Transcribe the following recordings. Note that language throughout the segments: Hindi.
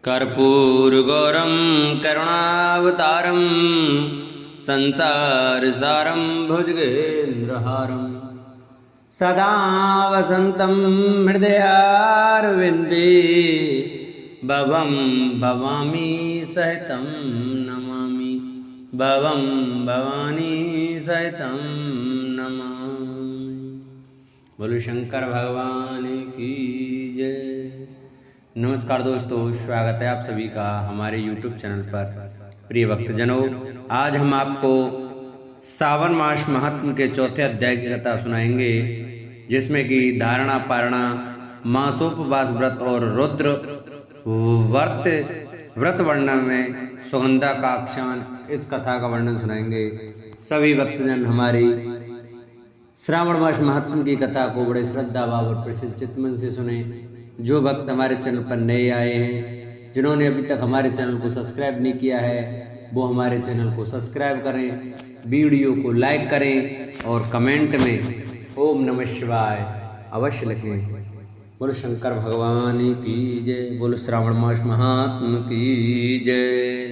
कर्पूरगौरं करुणावतारं संसारसारं भुजगेन्द्रहारं सदा वसन्तं हृदयारविन्दे भवं भवामी सहितं नमामि भवं भवानी सहितं नमामि। बोलो शंकर भगवान की जय। नमस्कार दोस्तों, स्वागत है आप सभी का हमारे YouTube चैनल पर। प्रिय भक्तजनों, आज हम आपको सावन मास महात्म के चौथे अध्याय की कथा सुनाएंगे, जिसमें कि धारणा पारणा, मासोपवास व्रत और रुद्र व्रत वर्णन में सुगंधा का आख्यान, इस कथा का वर्णन सुनाएंगे। सभी भक्तजन हमारी श्रावण मास महात्म की कथा को बड़े श्रद्धा भाव और प्रसिद्ध चित्तमन से सुने। जो भक्त हमारे चैनल पर नए आए हैं, जिन्होंने अभी तक हमारे चैनल को सब्सक्राइब नहीं किया है, वो हमारे चैनल को सब्सक्राइब करें, वीडियो को लाइक करें और कमेंट में ओम नमः शिवाय अवश्य लिखें। बोलो शंकर भगवान की जय। बोलो श्रावण मास महात्म की जय।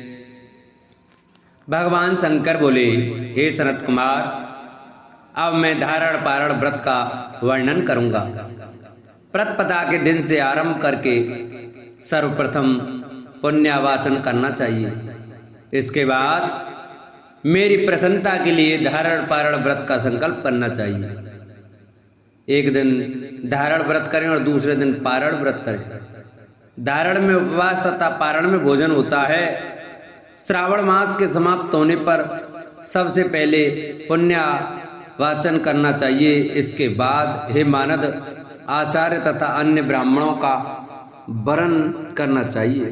भगवान शंकर बोले, हे सनत कुमार, अब मैं धारण पारण व्रत का वर्णन करूंगा। प्रतिपदा के दिन से आरंभ करके सर्वप्रथम पुण्यावाचन करना चाहिए। इसके बाद मेरी प्रसन्नता के लिए धारण पारण व्रत का संकल्प करना चाहिए। एक दिन धारण व्रत करें और दूसरे दिन पारण व्रत करें। धारण में उपवास तथा पारण में भोजन होता है। श्रावण मास के समाप्त होने पर सबसे पहले पुण्यावाचन करना चाहिए। इसके बाद हे मानद आचार्य तथा अन्य ब्राह्मणों का वरण करना चाहिए।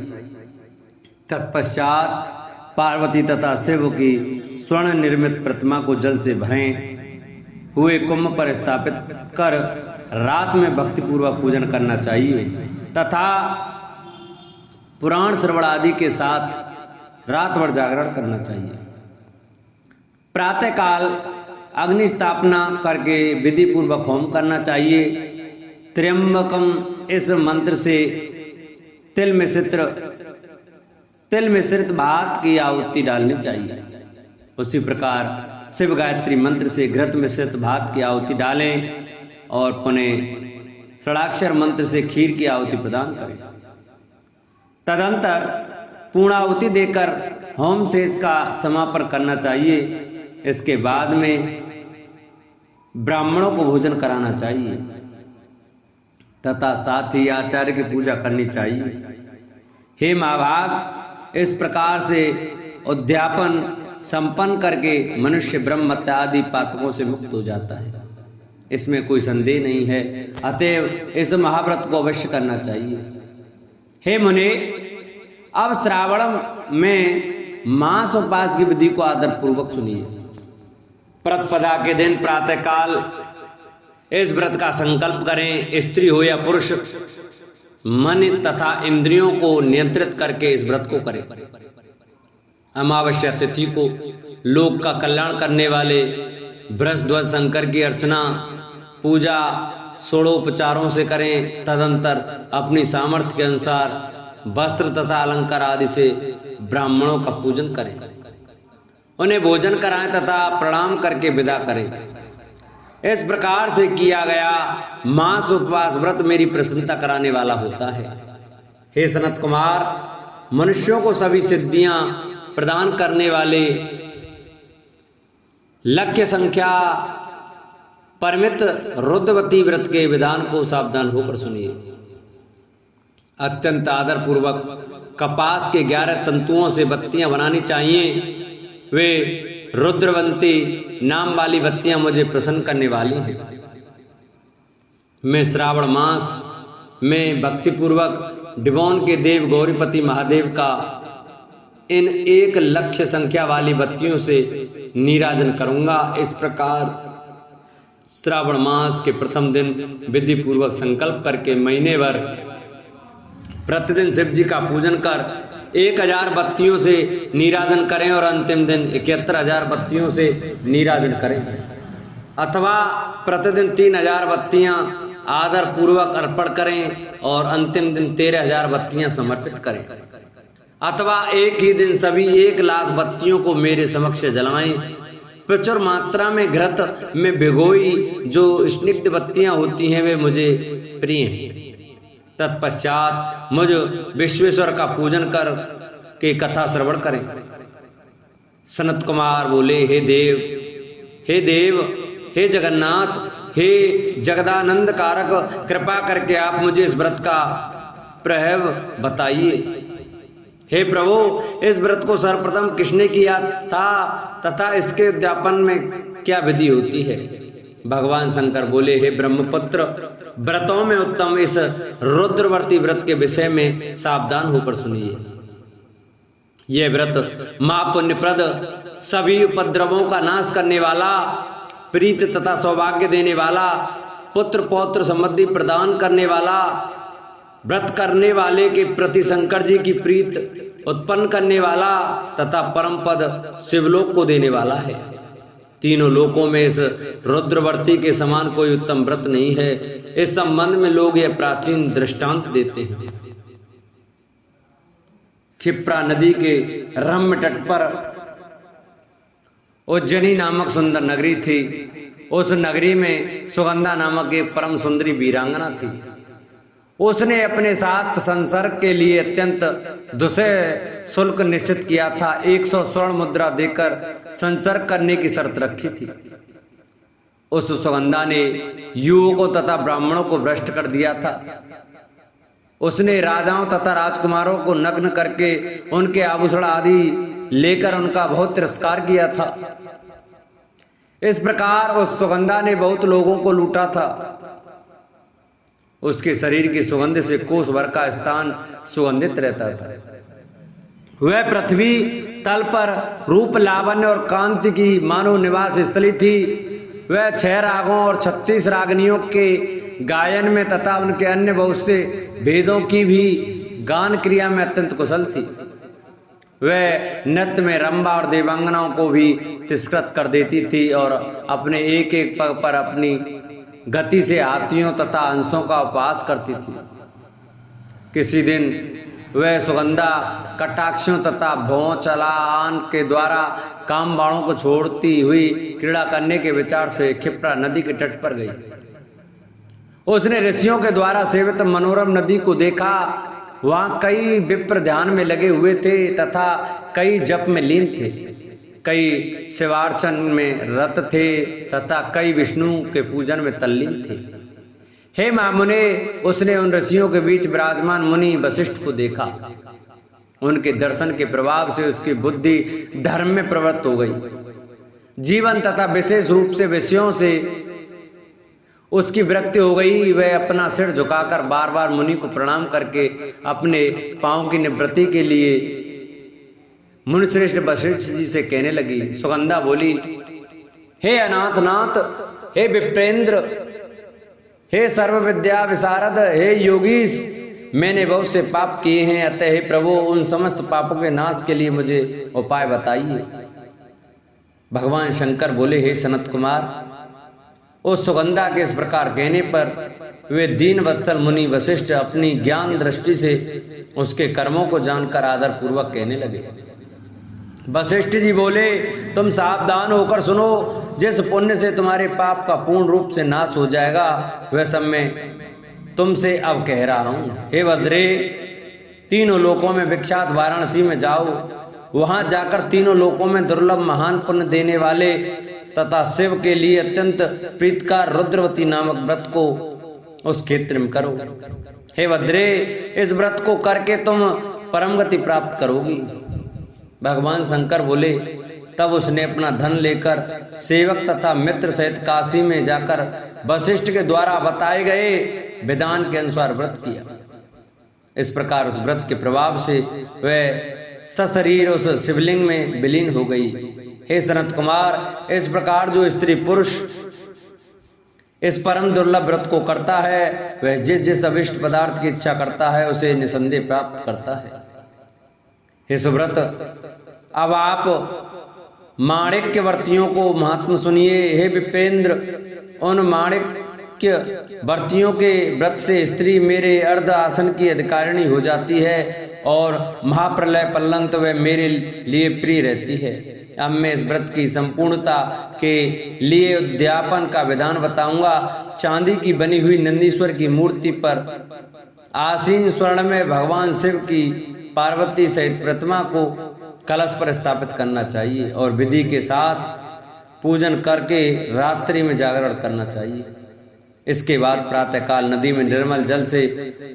तत्पश्चात पार्वती तथा शिव की स्वर्ण निर्मित प्रतिमा को जल से भरे हुए कुंभ पर स्थापित कर रात में भक्तिपूर्वक पूजन करना चाहिए तथा पुराण श्रवण आदि के साथ रात भर जागरण करना चाहिए। प्रातःकाल अग्नि स्थापना करके विधि पूर्वक होम करना चाहिए। त्र्यंबकम इस मंत्र से तिल मिश्रित भात की आहुति डालनी चाहिए। उसी प्रकार शिव गायत्री मंत्र से घृत मिश्रित भात की आहुति डालें और पुनः षडाक्षर मंत्र से खीर की आहुति प्रदान करें। तदंतर पूर्णाहुति देकर होम शेष का समापन करना चाहिए। इसके बाद में ब्राह्मणों को भोजन कराना चाहिए तथा साथ ही आचार्य की पूजा करनी चाहिए। हे महाभाग, इस प्रकार से उद्यापन संपन्न करके मनुष्य ब्रह्म हत्या आदि पातकों से मुक्त हो जाता है, इसमें कोई संदेह नहीं है। अतएव इस महाव्रत को अवश्य करना चाहिए। हे मुने, अब श्रावण में मास उपवास की विधि को आदर पूर्वक सुनिए। प्रतिपदा के दिन प्रातःकाल इस व्रत का संकल्प करें। स्त्री हो या पुरुष, मन तथा इंद्रियों को नियंत्रित करके इस व्रत को करें। अमावस्या तिथि को लोक का कल्याण करने वाले बृहस्पति शंकर की अर्चना पूजा षोडोपचारों से करें। तदंतर अपनी सामर्थ्य के अनुसार वस्त्र तथा अलंकार आदि से ब्राह्मणों का पूजन करें, उन्हें भोजन कराएं तथा प्रणाम करके विदा करें। इस प्रकार से किया गया मास उपवास व्रत मेरी प्रसन्नता कराने वाला होता है। हे सनत कुमार, मनुष्यों को सभी सिद्धियां प्रदान करने वाले लक्ष्य संख्या परमित रुद्रवती व्रत के विधान को सावधान होकर सुनिए। अत्यंत आदर पूर्वक कपास के 11 तंतुओं से बत्तियां बनानी चाहिए। वे रुद्रवंती नाम वाली बत्तियां मुझे प्रसन्न करने वाली हैं। मैं श्रावण मास में भक्तिपूर्वक डिबोन के देव गौरीपति महादेव का इन 1 लक्ष्य संख्या वाली बत्तियों से नीराजन करूंगा। इस प्रकार श्रावण मास के प्रथम दिन विधि पूर्वक संकल्प करके महीने भर प्रतिदिन शिव जी का पूजन कर 1000 बत्तियों से नीराजन करें और अंतिम दिन 71,000 बत्तियों से नीराजन करें, अथवा प्रतिदिन 3000 बत्तियां आदर पूर्वक अर्पण करें और अंतिम दिन 13,000 बत्तियां समर्पित करें, अथवा एक ही दिन सभी 1,00,000 बत्तियों को मेरे समक्ष जलाएं। प्रचुर मात्रा में घृत में भिगोई जो स्निग्ध बत्तियां होती हैं वे मुझे प्रिय हैं। तत्पश्चात मुझ विश्वेश्वर का पूजन कर के कथा श्रवण करें। सनत कुमार बोले, हे देव, हे देव, हे जगन्नाथ, हे जगदानंद कारक, कृपा करके आप मुझे इस व्रत का प्रभाव बताइए। हे प्रभु, इस व्रत को सर्वप्रथम किसने किया था तथा इसके उद्यापन में क्या विधि होती है? भगवान शंकर बोले, हे ब्रह्मपुत्र, व्रतों में उत्तम इस रुद्रवर्ती व्रत के विषय में सावधान होकर सुनिए। यह व्रत महापुण्यप्रद, सभी उपद्रवों का नाश करने वाला, प्रीत तथा सौभाग्य देने वाला, पुत्र पौत्र समृद्धि प्रदान करने वाला, व्रत करने वाले के प्रति शंकर जी की प्रीत उत्पन्न करने वाला तथा परम पद शिवलोक को देने वाला है। तीनों लोकों में इस रुद्रवर्ती के समान कोई उत्तम व्रत नहीं है। इस संबंध में लोग यह प्राचीन दृष्टांत देते हैं। क्षिप्रा नदी के रम्य तट पर उज्जैनी नामक सुंदर नगरी थी। उस नगरी में सुगंधा नामक एक परम सुंदरी वीरांगना थी। उसने अपने साथ संसर्ग के लिए अत्यंत दुसह शुल्क निश्चित किया था। 100 स्वर्ण मुद्रा देकर संसर्ग करने की शर्त रखी थी। उस सुगंधा ने युवकों तथा ब्राह्मणों को भ्रष्ट कर दिया था। उसने राजाओं तथा राजकुमारों को नग्न करके उनके आभूषण आदि लेकर उनका बहुत तिरस्कार किया था। इस प्रकार उस सुगंधा ने बहुत लोगों को लूटा था। उसके शरीर की सुगंध से कोस भर का स्थान सुगंधित रहता था। वह पृथ्वी तल पर रूप, लावण्य और कांति की मानव निवास स्थली थी। वह 6 रागों और 36 रागनियों के गायन में तथा उनके अन्य बहुत से भेदों की भी गान क्रिया में अत्यंत कुशल थी। वह नृत्य में रंभा और देवांगनाओं को भी तिरस्कृत कर देती थी और अपने एक एक पग पर अपनी गति से हाथियों तथा हंसों का उपहास करती थी। किसी दिन वह सुगंधा कटाक्षों तथा भौचलान के द्वारा काम बाणों को छोड़ती हुई क्रीड़ा करने के विचार से क्षिप्रा नदी के तट पर गई। उसने ऋषियों के द्वारा सेवित मनोरम नदी को देखा। वहां कई विप्र ध्यान में लगे हुए थे तथा कई जप में लीन थे, कई शिवार्चन में रत थे तथा कई विष्णु के पूजन में तल्लीन थे। हे महामुने, उसने उन ऋषियों के बीच विराजमान मुनि वशिष्ठ को देखा। उनके दर्शन के प्रभाव से उसकी बुद्धि धर्म में प्रवृत्त हो गई। जीवन तथा विशेष रूप से विषयों से उसकी विरक्ति हो गई। वह अपना सिर झुकाकर बार बार मुनि को प्रणाम करके अपने पांव की निवृत्ति के लिए मुनिश्रेष्ठ वशिष्ठ जी से कहने लगी। सुगंधा बोली, हे अनाथनाथ, हे विप्रेंद्र, हे सर्व विद्या विशारद, हे योगीश, मैंने बहुत से पाप किए हैं। अतः हे प्रभु, उन समस्त पापों के नाश के लिए मुझे उपाय बताइए। भगवान शंकर बोले, हे सनत कुमार, उस सुगंधा के इस प्रकार कहने पर वे दीन वत्सल मुनि वशिष्ठ अपनी ज्ञान दृष्टि से उसके कर्मों को जानकर आदर पूर्वक कहने लगे। वशिष्ठ जी बोले, तुम सावधान होकर सुनो। जिस पुण्य से तुम्हारे पाप का पूर्ण रूप से नाश हो जाएगा वह सब मैं तुमसे अब कह रहा हूँ। हे भद्रे, तीनों लोकों में विख्यात वाराणसी में जाओ। वहां जाकर तीनों लोकों में दुर्लभ महान पुण्य देने वाले तथा शिव के लिए अत्यंत प्रीतकार रुद्रवती नामक व्रत को उस क्षेत्र में करो। हे भद्रे, इस व्रत को करके तुम परम गति प्राप्त करोगी। भगवान शंकर बोले, तब उसने अपना धन लेकर सेवक तथा मित्र सहित काशी में जाकर वशिष्ठ के द्वारा बताए गए विधान के अनुसार व्रत किया। इस प्रकार उस व्रत के प्रभाव से वह सशरीर उस शिवलिंग में विलीन हो गई। हे सनत कुमार, इस प्रकार जो स्त्री पुरुष इस परम दुर्लभ व्रत को करता है वह जिस जिस अभिष्ट पदार्थ की इच्छा करता है उसे निसंदेह प्राप्त करता है। हे सुव्रत, अब आप माणिक्यवर्तियों को महात्मा सुनिए। हे विपेंद्र, उन व्रतियों के व्रत से स्त्री मेरे अर्ध आसन की अधिकारिणी हो जाती है और महाप्रलय पर्यंत वह मेरे लिए प्रिय रहती है। अब मैं इस व्रत की संपूर्णता के लिए उद्यापन का विधान बताऊंगा। चांदी की बनी हुई नंदीश्वर की मूर्ति पर आसीन स्वर्ण में भगवान शिव की पार्वती सहित प्रतिमा को कलश पर स्थापित करना चाहिए और विधि के साथ पूजन करके रात्रि में जागरण करना चाहिए। इसके बाद प्रातःकाल नदी में निर्मल जल से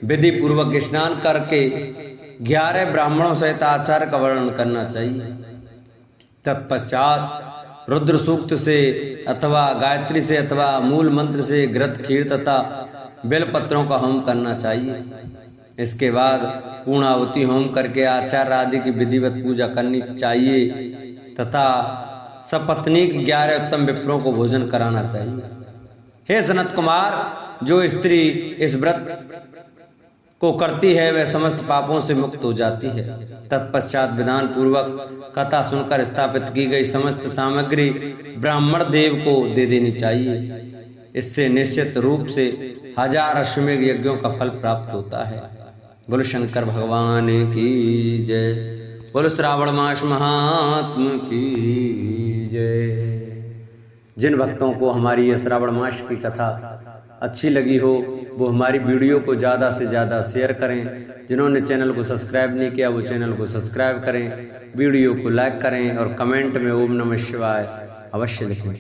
विधि पूर्वक स्नान करके 11 ब्राह्मणों सहित आचार का वर्णन करना चाहिए। तत्पश्चात रुद्र सूक्त से अथवा गायत्री से अथवा मूल मंत्र से घृत खीर तथा बेलपत्रों का होम करना चाहिए। इसके बाद पूर्णाहुति होम करके आचार्य आदि की विधिवत पूजा करनी चाहिए तथा सपत्नीक 11 उत्तम विप्रों को भोजन कराना चाहिए। हे सनत कुमार, जो स्त्री इस व्रत को करती है वह समस्त पापों से मुक्त हो जाती है। तत्पश्चात विधान पूर्वक कथा सुनकर स्थापित की गई समस्त सामग्री ब्राह्मण देव को दे देनी चाहिए। इससे निश्चित रूप से 1000 अश्वमेध यज्ञों का फल प्राप्त होता है। बोलो शंकर भगवान की जय। बोलो श्रावण मास महात्म की जय। जिन भक्तों को हमारी ये श्रावण मास की कथा अच्छी लगी हो वो हमारी वीडियो को ज़्यादा से ज़्यादा शेयर करें। जिन्होंने चैनल को सब्सक्राइब नहीं किया वो चैनल को सब्सक्राइब करें, वीडियो को लाइक करें और कमेंट में ओम नमः शिवाय अवश्य लिखें।